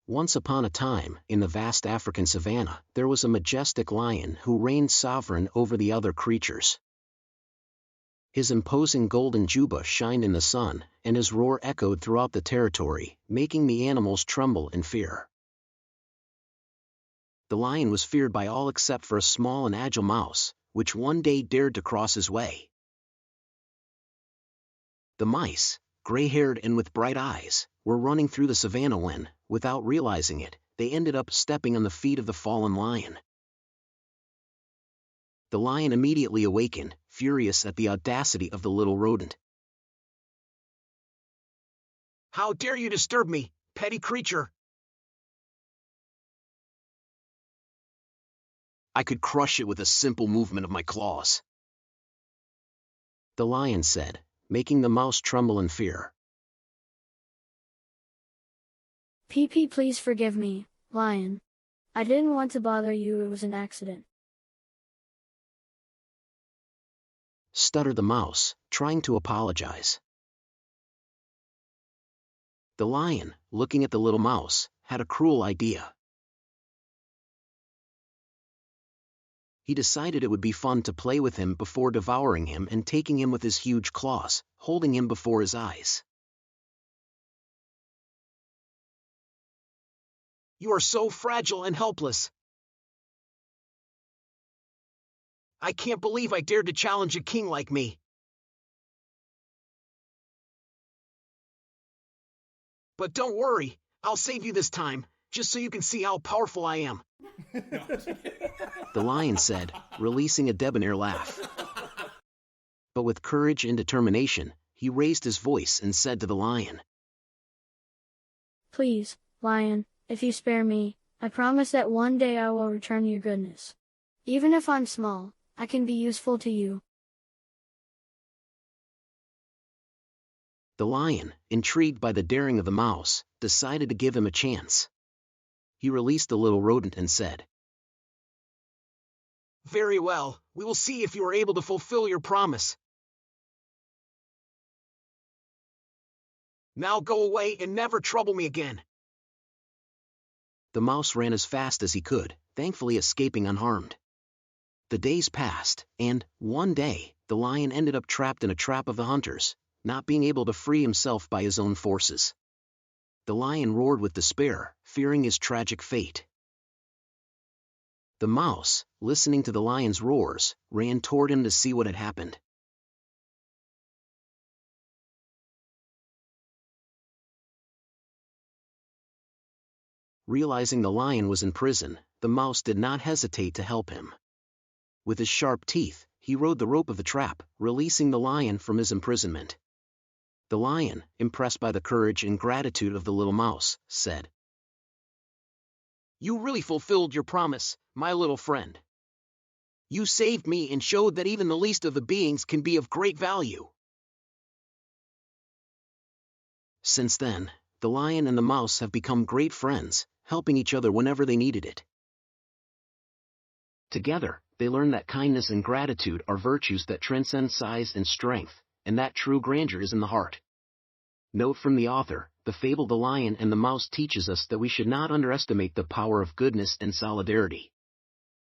Once upon a time, in the vast African savannah, there was a majestic lion who reigned sovereign over the other creatures. His imposing golden juba shined in the sun, and his roar echoed throughout the territory, making the animals tremble in fear. The lion was feared by all except for a small and agile mouse, which one day dared to cross his way. The mice, gray-haired and with bright eyes, were running through the savannah when, without realizing it, they ended up stepping on the feet of the fallen lion. The lion immediately awakened, furious at the audacity of the little rodent. "How dare you disturb me, petty creature? I could crush it with a simple movement of my claws," the lion said, making the mouse tremble in fear. PP, please forgive me, lion. I didn't want to bother you, it was an accident. Stuttered the mouse, trying to apologize. The lion, looking at the little mouse, had a cruel idea. He decided it would be fun to play with him before devouring him and taking him with his huge claws, holding him before his eyes. You are so fragile and helpless. I can't believe I dared to challenge a king like me. But don't worry, I'll save you this time, just so you can see how powerful I am. The lion said, releasing a debonair laugh. But with courage and determination, he raised his voice and said to the lion, "Please, lion, if you spare me, I promise that one day I will return your goodness. Even if I'm small, I can be useful to you." The lion, intrigued by the daring of the mouse, decided to give him a chance. He released the little rodent and said, "Very well, we will see if you are able to fulfill your promise. Now go away and never trouble me again." The mouse ran as fast as he could, thankfully escaping unharmed. The days passed, and, one day, the lion ended up trapped in a trap of the hunters, not being able to free himself by his own forces. The lion roared with despair, fearing his tragic fate. The mouse, listening to the lion's roars, ran toward him to see what had happened. Realizing the lion was in prison, the mouse did not hesitate to help him. With his sharp teeth, he rode the rope of the trap, releasing the lion from his imprisonment. The lion, impressed by the courage and gratitude of the little mouse, said, "You really fulfilled your promise, my little friend. You saved me and showed that even the least of the beings can be of great value." Since then, the lion and the mouse have become great friends, helping each other whenever they needed it. Together, they learn that kindness and gratitude are virtues that transcend size and strength, and that true grandeur is in the heart. Note from the author, the fable The Lion and the Mouse teaches us that we should not underestimate the power of goodness and solidarity.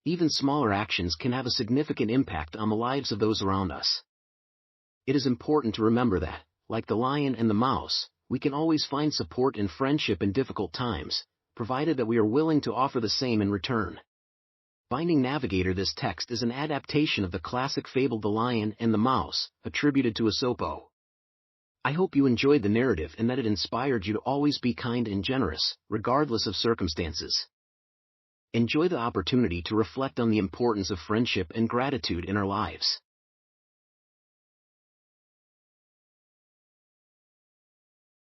Even smaller actions can have a significant impact on the lives of those around us. It is important to remember that, like the lion and the mouse, we can always find support and friendship in difficult times, provided that we are willing to offer the same in return. Binding Navigator. This text is an adaptation of the classic fable The Lion and the Mouse, attributed to Aesop. I hope you enjoyed the narrative and that it inspired you to always be kind and generous, regardless of circumstances. Enjoy the opportunity to reflect on the importance of friendship and gratitude in our lives.